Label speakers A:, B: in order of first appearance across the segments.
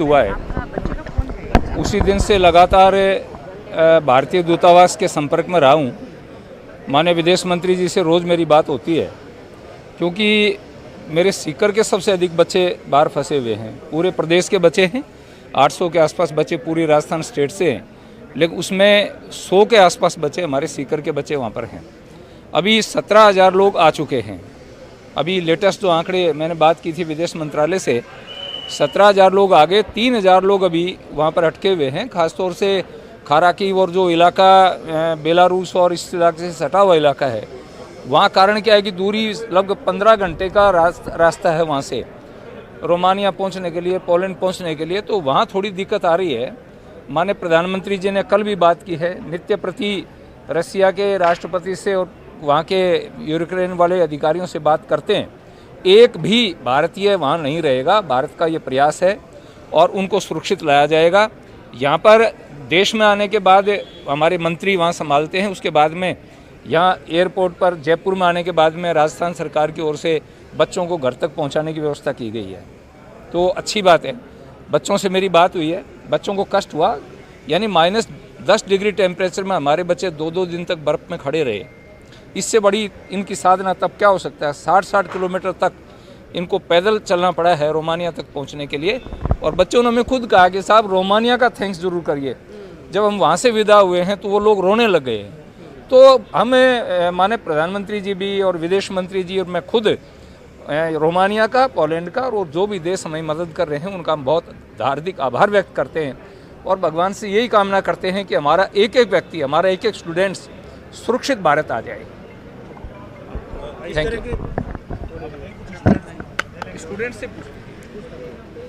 A: हुआ है उसी दिन से लगातार भारतीय दूतावास के संपर्क में रहा हूँ। माननीय विदेश मंत्री जी से रोज़ मेरी बात होती है, क्योंकि मेरे सीकर के सबसे अधिक बच्चे बाहर फंसे हुए हैं। पूरे प्रदेश के बच्चे हैं, 800 के आसपास बच्चे पूरी राजस्थान स्टेट से हैं, लेकिन उसमें 100 के आसपास बच्चे हमारे सीकर के बच्चे वहाँ पर हैं। अभी 17,000 लोग आ चुके हैं। अभी लेटेस्ट जो आंकड़े मैंने बात की थी विदेश मंत्रालय से, 17,000 लोग आ गए, 3,000 लोग अभी वहाँ पर अटके हुए हैं। ख़ासतौर से खाराकीव और जो इलाका बेलारूस और इस इलाके से सटा हुआ इलाका है, वहाँ कारण क्या है कि दूरी लगभग 15 घंटे का रास्ता है वहाँ से रोमानिया पहुँचने के लिए, पोलैंड पहुँचने के लिए, तो वहाँ थोड़ी दिक्कत आ रही है। माननीय प्रधानमंत्री जी ने कल भी बात की है, नित्य प्रति रसिया के राष्ट्रपति से और वहाँ के यूक्रेन वाले अधिकारियों से बात करते हैं। एक भी भारतीय वहाँ नहीं रहेगा, भारत का ये प्रयास है और उनको सुरक्षित लाया जाएगा। यहाँ पर देश में आने के बाद हमारे मंत्री वहाँ संभालते हैं, उसके बाद में यहाँ एयरपोर्ट पर जयपुर में आने के बाद में राजस्थान सरकार की ओर से बच्चों को घर तक पहुँचाने की व्यवस्था की गई है। तो अच्छी बात है। बच्चों से मेरी बात हुई है, बच्चों को कष्ट हुआ, यानी -10 डिग्री टेम्परेचर में हमारे बच्चे 2-2 दिन तक बर्फ़ में खड़े रहे। इससे बड़ी इनकी साधना तब क्या हो सकता है। 60-60 किलोमीटर तक इनको पैदल चलना पड़ा है रोमानिया तक पहुंचने के लिए। और बच्चों ने हमें खुद कहा कि साहब रोमानिया का थैंक्स जरूर करिए। जब हम वहां से विदा हुए हैं तो वो लोग रोने लग गए हैं। तो हमें माननीय प्रधानमंत्री जी भी और विदेश मंत्री जी और मैं खुद रोमानिया का, पोलैंड का और जो भी देश हमें मदद कर रहे हैं उनका हम बहुत हार्दिक आभार व्यक्त करते हैं और भगवान से यही कामना करते हैं कि हमारा एक एक व्यक्ति, हमारा एक एक स्टूडेंट्स सुरक्षित भारत आ जाए। Thank you.
B: स्टूडेंट से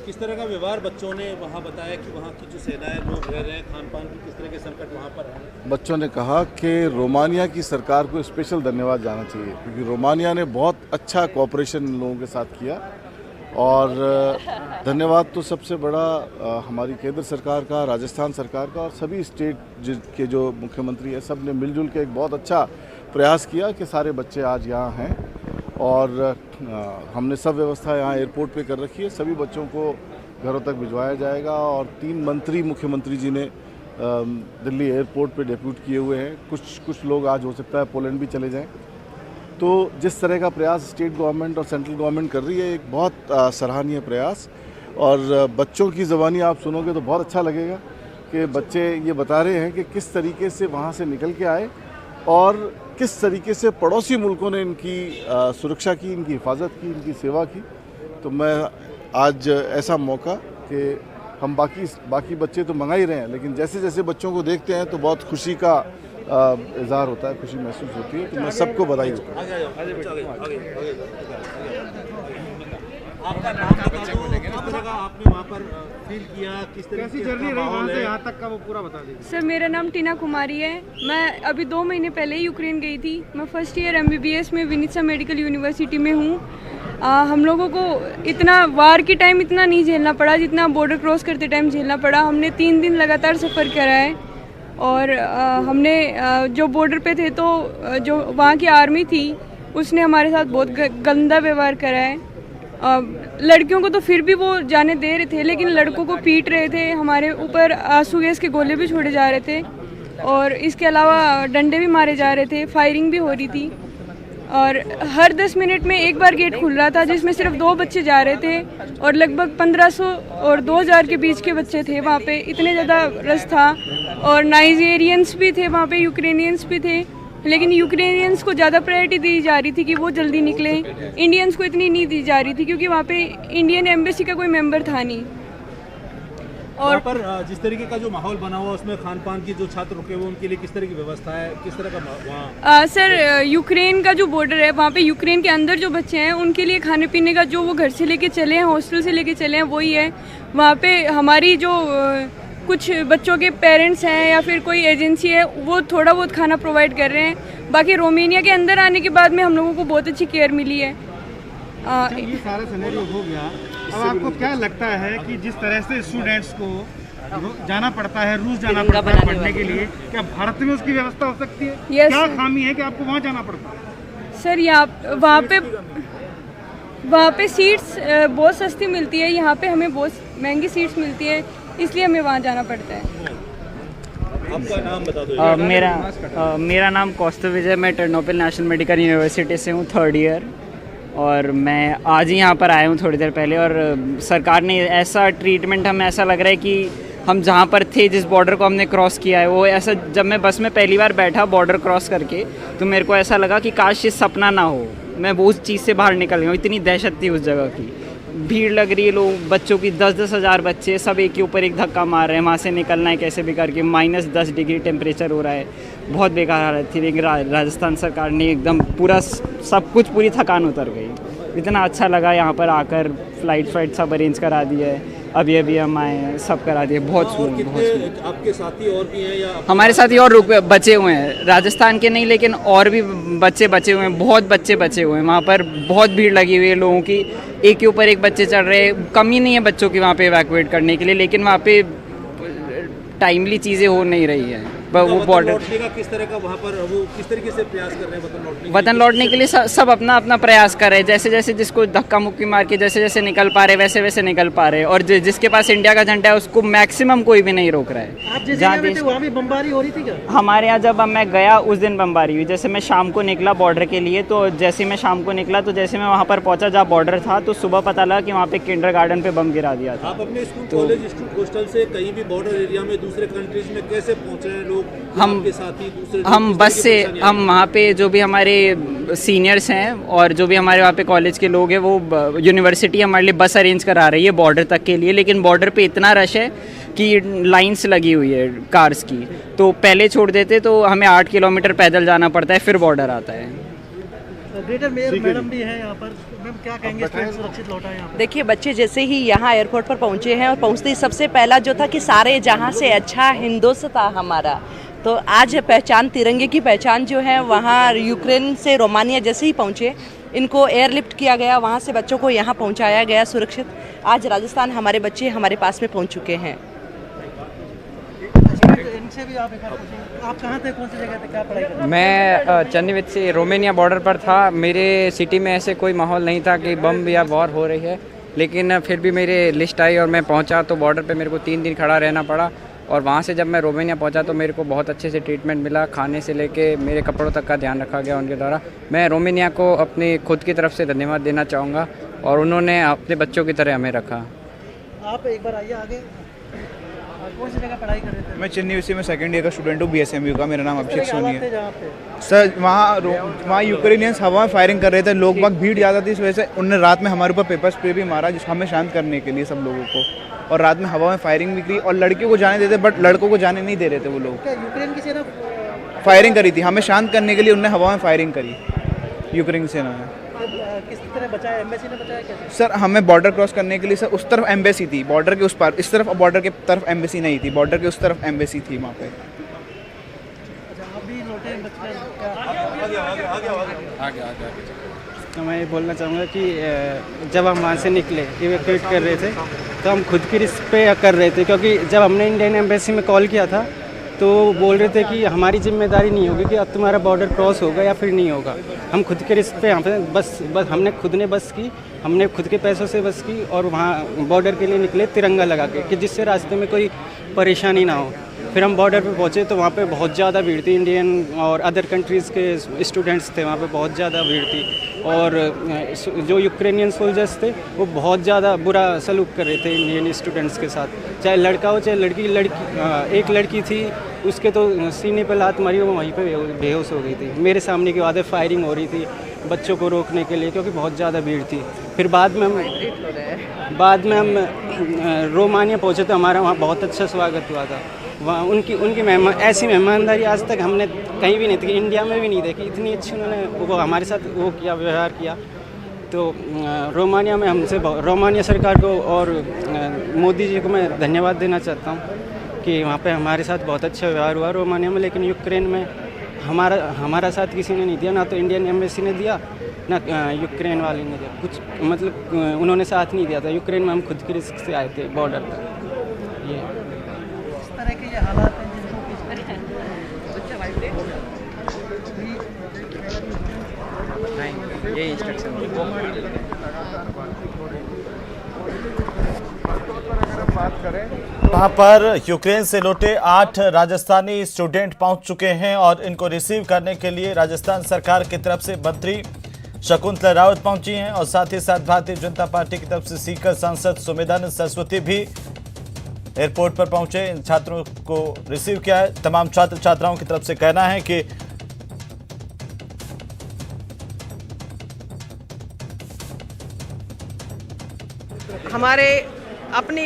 B: किस तरह का व्यवहार बच्चों ने वहाँ बताया कि वहाँ की जो सेनाएं लोग रह रहे हैं, खान पान की किस तरह के संकट वहाँ पर है?
C: बच्चों ने कहा कि रोमानिया की सरकार को स्पेशल धन्यवाद जाना चाहिए, क्योंकि रोमानिया ने बहुत अच्छा कोऑपरेशन लोगों के साथ किया। और धन्यवाद तो सबसे बड़ा हमारी केंद्र सरकार का, राजस्थान सरकार का और सभी स्टेट के जो मुख्यमंत्री है, सब ने मिलजुल के एक बहुत अच्छा प्रयास किया कि सारे बच्चे आज यहाँ हैं। और हमने सब व्यवस्था यहाँ एयरपोर्ट पे कर रखी है। सभी बच्चों को घरों तक भिजवाया जाएगा और 3 मंत्री मुख्यमंत्री जी ने दिल्ली एयरपोर्ट पे डेप्यूट किए हुए हैं। कुछ लोग आज हो सकता है पोलैंड भी चले जाएं। तो जिस तरह का प्रयास स्टेट गवर्नमेंट और सेंट्रल गवर्नमेंट कर रही है, एक बहुत सराहनीय प्रयास। और बच्चों की ज़बानी आप सुनोगे तो बहुत अच्छा लगेगा कि बच्चे ये बता रहे हैं कि किस तरीके से वहाँ से निकल के आए और किस तरीके से पड़ोसी मुल्कों ने इनकी सुरक्षा की, इनकी हिफाजत की, इनकी सेवा की। तो मैं आज ऐसा मौका कि हम बाकी बच्चे तो मंगा ही रहे हैं, लेकिन जैसे जैसे बच्चों को देखते हैं तो बहुत खुशी का इज़हार होता है, खुशी महसूस होती है। तो मैं सबको बधाई देता
B: आपने वहाँ पर फील किया, किस तरह की जर्नी रही वहाँ से यहाँ तक का, वो पूरा बता दीजिए।
D: सर मेरा नाम टीना कुमारी है। मैं अभी 2 महीने पहले ही यूक्रेन गई थी। मैं फर्स्ट ईयर MBBS में विनित्सा मेडिकल यूनिवर्सिटी में हूँ। हम लोगों को इतना वार के टाइम इतना नहीं झेलना पड़ा जितना बॉर्डर क्रॉस करते टाइम झेलना पड़ा। हमने 3 दिन लगातार सफ़र करा है और हमने जो बॉर्डर पे थे तो जो वहाँ की आर्मी थी उसने हमारे साथ बहुत गंदा व्यवहार करा है। लड़कियों को तो फिर भी वो जाने दे रहे थे, लेकिन लड़कों को पीट रहे थे। हमारे ऊपर आंसू गैस के गोले भी छोड़े जा रहे थे और इसके अलावा डंडे भी मारे जा रहे थे, फायरिंग भी हो रही थी। और हर 10 मिनट में एक बार गेट खुल रहा था जिसमें सिर्फ 2 बच्चे जा रहे थे और लगभग 1500 और 2000 के बीच के बच्चे थे वहाँ पे। इतने ज़्यादा रश था और नाइजीरियंस भी थे वहाँ पे, यूक्रेनियंस भी थे, लेकिन यूक्रेनियंस को ज़्यादा प्रायोरिटी दी जा रही थी कि वो जल्दी निकले। इंडियंस को इतनी नहीं दी जा रही थी क्योंकि वहाँ पे इंडियन एम्बेसी का कोई मेंबर था नहीं।
B: और पर जिस तरीके का जो माहौल बना हुआ उसमें खान पान की जो छात्र रुके हुए उनके लिए किस तरह की व्यवस्था है, किस तरह का वहाँ?
D: सर यूक्रेन का जो बॉर्डर है वहाँ पे यूक्रेन के अंदर जो बच्चे हैं उनके लिए खाने पीने का जो वो घर से लेके चले हैं, हॉस्टल से लेके चले हैं, वही है। वहाँ पे हमारी जो कुछ बच्चों के पेरेंट्स हैं या फिर कोई एजेंसी है वो थोड़ा बहुत खाना प्रोवाइड कर रहे हैं। बाकी रोमानिया के अंदर आने के बाद में हम लोगों को बहुत अच्छी केयर मिली है।
B: ये सारा सिनेरियो हो गया, अब आपको क्या लगता है कि जिस तरह से स्टूडेंट्स को जाना पड़ता है, रूस जाना पड़ता है पढ़ने के लिए, क्या भारत में उसकी व्यवस्था हो सकती है?
D: Yes.
B: क्या खामी है कि आपको वहाँ जाना पड़ता है?
D: सर यहाँ वहाँ पे वहाँ पे सीट्स बहुत सस्ती मिलती है, यहाँ पे हमें बहुत महंगी सीट्स मिलती है, इसलिए हमें वहाँ जाना पड़ता है।
E: आपका नाम बता दो।
F: मेरा नाम कौस्तुभ विजय, मैं टर्नोपिल नेशनल मेडिकल यूनिवर्सिटी से हूँ, 3rd ईयर, और मैं आज ही यहाँ पर आया हूँ थोड़ी देर पहले। और सरकार ने ऐसा ट्रीटमेंट, हमें ऐसा लग रहा है कि हम जहाँ पर थे, जिस बॉर्डर को हमने क्रॉस किया है, वो ऐसा, जब मैं बस में पहली बार बैठा बॉर्डर क्रॉस करके, तो मेरे को ऐसा लगा कि काश ये सपना ना हो, मैं वो उस चीज़ से बाहर निकल गया हूँ। इतनी दहशत थी उस जगह की, भीड़ लग रही है, लोग, बच्चों की 10-10 हज़ार बच्चे, सब एक के ऊपर एक धक्का मार रहे हैं, वहाँ से निकलना है कैसे भी करके। -10 डिग्री टेम्परेचर हो रहा है, बहुत बेकार हालत थी। लेकिन राजस्थान सरकार ने एकदम पूरा सब कुछ, पूरी थकान उतर गई। इतना अच्छा लगा यहाँ पर आकर, फ़्लाइट सब अरेंज करा दिया है, अभी हम आए, सब करा दिए, बहुत सुकून।
E: आपके साथी और भी हैं या
F: हमारे साथी और बचे हुए हैं, राजस्थान के नहीं, लेकिन और भी बच्चे बचे हुए हैं, बहुत बच्चे बचे हुए हैं। वहाँ पर बहुत भीड़ लगी हुई है लोगों की, एक के ऊपर एक बच्चे चढ़ रहे हैं, कमी नहीं है बच्चों की वहाँ पे इवैक्यूएट करने के लिए, लेकिन वहाँ पे टाइमली चीज़ें हो नहीं रही हैं। वो बॉर्डर
E: लौटने का किस तरह का वहाँ पर, वो किस तरीके से प्रयास कर रहे हैं
F: वतन लौटने के लिए? सब अपना अपना प्रयास कर रहे हैं, जैसे जैसे जिसको धक्का मुक्की मार के जैसे जैसे निकल पा रहे, वैसे वैसे निकल पा रहे हैं। और जिसके पास इंडिया का झंडा है, उसको मैक्सिमम कोई भी नहीं रोक रहा है।
G: आप जिस जगह पे थे वहाँ भी बमबारी हो रही थी क्या?
F: हमारे यहाँ जब मैं गया उस दिन बमबारी हुई। जैसे मैं शाम को निकला बॉर्डर के लिए, तो जैसे मैं शाम को निकला, तो जैसे मैं वहाँ पर पहुँचा जहाँ बॉर्डर था, तो सुबह पता लगा कि वहाँ पे किंडरगार्टन पे बम गिरा दिया था।
E: आप अपने स्कूल, कॉलेज, हॉस्टल से कहीं भी बॉर्डर एरिया में दूसरे कंट्रीज में कैसे पहुँचे हैं लोग?
F: हम बस से, हम वहाँ पे जो भी हमारे सीनियर्स हैं और जो भी हमारे वहाँ पे कॉलेज के लोग हैं, वो यूनिवर्सिटी हमारे लिए बस अरेंज करा रही है बॉर्डर तक के लिए। लेकिन बॉर्डर पे इतना रश है कि लाइंस लगी हुई है कार्स की, तो पहले छोड़ देते तो हमें 8 किलोमीटर पैदल जाना पड़ता है, फिर बॉर्डर आता है।
G: ग्रेटर मेयर मैडम भी है यहाँ पर, मैम क्या कहेंगे, सुरक्षित लौटा है यहाँ पर?
H: देखिए, बच्चे जैसे ही यहाँ एयरपोर्ट पर पहुँचे हैं, और पहुँचते ही सबसे पहला जो था कि सारे जहाँ से अच्छा हिंदुस्तान था हमारा, तो आज पहचान, तिरंगे की पहचान जो है, वहाँ यूक्रेन से रोमानिया जैसे ही पहुँचे, इनको एयरलिफ्ट किया गया, वहाँ से बच्चों को यहाँ पहुँचाया गया सुरक्षित। आज राजस्थान हमारे बच्चे हमारे पास में पहुँच चुके हैं।
G: इनसे भी आप कहाँ थे, कौन सी जगह थे, क्या पढ़ाई कर रहे थे?
F: मैं चन्नीवित से रोमेनिया बॉर्डर पर था। मेरे सिटी में ऐसे कोई माहौल नहीं था कि बम या वॉर हो रही है, लेकिन फिर भी मेरे लिस्ट आई और मैं पहुंचा, तो बॉर्डर पे मेरे को 3 दिन खड़ा रहना पड़ा। और वहाँ से जब मैं रोमेनिया पहुंचा तो मेरे को बहुत अच्छे से ट्रीटमेंट मिला, खाने से लेके मेरे कपड़ों तक का ध्यान रखा गया उनके द्वारा। मैं रोमेनिया को अपनी खुद की तरफ से धन्यवाद देना चाहूँगा, और उन्होंने अपने बच्चों की तरह हमें रखा।
G: आप एक बार आइए आगे, कौन सी जगह पढ़ाई कर रहे थे?
I: मैं चेन्नई यूनिवर्सिटी में 2nd ईयर का स्टूडेंट हूँ, BSMU का। मेरा नाम अभिषेक सोनी है।
G: जहाँ पे
I: सर, वहाँ यूक्रेनियंस हवा में फायरिंग कर रहे थे, लोग बाग भीड़ ज़्यादा थी, इस वजह से उन्होंने रात में हमारे ऊपर पेपर स्प्रे भी मारा, जिसको हमें शांत करने के लिए सब लोगों को। और रात में हवा में फायरिंग भी की, और लड़कियों को जाने देते, बट लड़कों को जाने नहीं दे रहे थे वो लोग।
G: क्या यूक्रेन की सेना
I: फायरिंग करी थी, हमें शांत करने के लिए उन्होंने हवा में फायरिंग करी, यूक्रेन की सेना ने।
G: किस तरह बचाया, एम्बेसी ने बचाया कैसे?
I: सर, हमें बॉर्डर क्रॉस करने के लिए, सर उस तरफ एम्बेसी थी, बॉर्डर के उस पार, इस तरफ बॉर्डर के तरफ एम्बेसी नहीं थी, बॉर्डर के उस तरफ एम्बेसी थी वहाँ पे।
G: अच्छा, अभी लौटे बच्चे
J: तो मैं ये बोलना चाहूँगा कि जब हम वहाँ से निकले, इवैक्यूएट कर रहे थे, तो हम खुद की रिस्क पे कर रहे थे, क्योंकि जब हमने इंडियन एम्बेसी में कॉल किया था तो बोल रहे थे कि हमारी जिम्मेदारी नहीं होगी कि अब तुम्हारा बॉर्डर क्रॉस होगा या फिर नहीं होगा। हम खुद के रिस्क पे यहाँ पे बस हमने खुद ने बस की, हमने खुद के पैसों से बस की, और वहाँ बॉर्डर के लिए निकले तिरंगा लगा के, कि जिससे रास्ते में कोई परेशानी ना हो। फिर हम बॉर्डर पे पहुँचे तो वहाँ पे बहुत ज़्यादा भीड़ थी, इंडियन और अदर कंट्रीज़ के स्टूडेंट्स थे वहाँ पे, बहुत ज़्यादा भीड़ थी। और जो यूक्रेनियन सोल्जर्स थे वो बहुत ज़्यादा बुरा सलूक कर रहे थे इंडियन स्टूडेंट्स के साथ, चाहे लड़का हो चाहे लड़की। एक लड़की थी, उसके तो सीने पर लात मारी, वो वहीं पे बेहोश हो गई थी। मेरे सामने की बात फायरिंग हो रही थी बच्चों को रोकने के लिए, क्योंकि बहुत ज़्यादा भीड़ थी। फिर बाद में हम रोमानिया पहुँचे तो हमारा वहाँ बहुत अच्छा स्वागत हुआ था। वहाँ उनकी ऐसी मेहमानदारी आज तक हमने कहीं भी नहीं देखी, इंडिया में भी नहीं देखी। इतनी अच्छी उन्होंने वो हमारे साथ वो किया, व्यवहार किया। तो रोमानिया में रोमानिया सरकार को और मोदी जी को मैं धन्यवाद देना चाहता हूँ कि वहाँ पे हमारे साथ बहुत अच्छा व्यवहार हुआ रोमानिया में। लेकिन यूक्रेन में हमारा साथ किसी ने नहीं दिया, ना तो इंडियन एम्बेसी ने दिया, ना यूक्रेन वाले ने दिया कुछ, मतलब उन्होंने साथ नहीं दिया था। यूक्रेन में हम खुद के रिस्क से आए थे बॉर्डर पर। ये
G: इस तरह के ये हालात हैं जिनको
F: ये इंस्ट्रक्शन
K: वहाँ पर यूक्रेन से लौटे 8 राजस्थानी स्टूडेंट पहुंच चुके हैं और इनको रिसीव करने के लिए राजस्थान सरकार की तरफ से मंत्री शकुंतला रावत पहुंची हैं और साथ ही साथ भारतीय जनता पार्टी की तरफ से सीकर सांसद सुमेधानंद सरस्वती भी एयरपोर्ट पर पहुंचे, इन छात्रों को रिसीव किया है। तमाम छात्र छात्राओं की तरफ से कहना है कि
H: हमारे अपनी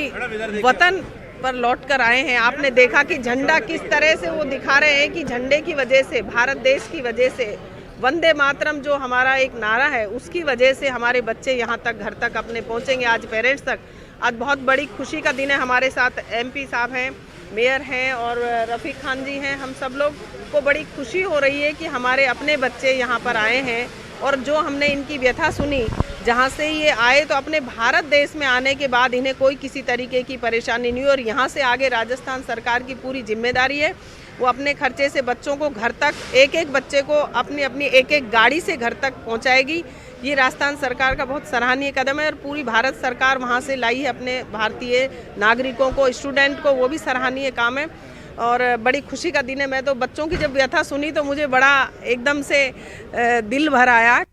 H: वतन पर लौट कर आए हैं। आपने देखा कि झंडा किस तरह से वो दिखा रहे हैं कि झंडे की वजह से, भारत देश की वजह से, वंदे मातरम जो हमारा एक नारा है उसकी वजह से हमारे बच्चे यहाँ तक, घर तक अपने पहुँचेंगे, आज पेरेंट्स तक। आज बहुत बड़ी खुशी का दिन है। हमारे साथ एमपी साहब हैं, मेयर हैं और रफ़ीक खान जी हैं। हम सब लोग को बड़ी खुशी हो रही है कि हमारे अपने बच्चे यहाँ पर आए हैं और जो हमने इनकी व्यथा सुनी, जहाँ से ये आए तो अपने भारत देश में आने के बाद इन्हें कोई किसी तरीके की परेशानी नहीं हुई और यहाँ से आगे राजस्थान सरकार की पूरी जिम्मेदारी है। वो अपने खर्चे से बच्चों को घर तक, एक एक बच्चे को अपनी अपनी एक एक गाड़ी से घर तक पहुँचाएगी। ये राजस्थान सरकार का बहुत सराहनीय कदम है और पूरी भारत सरकार वहाँ से लाई है अपने भारतीय नागरिकों को, स्टूडेंट को, वो भी सराहनीय काम है और बड़ी खुशी का दिन है। मैं तो बच्चों की जब व्यथा सुनी तो मुझे बड़ा एकदम से दिल भर आया।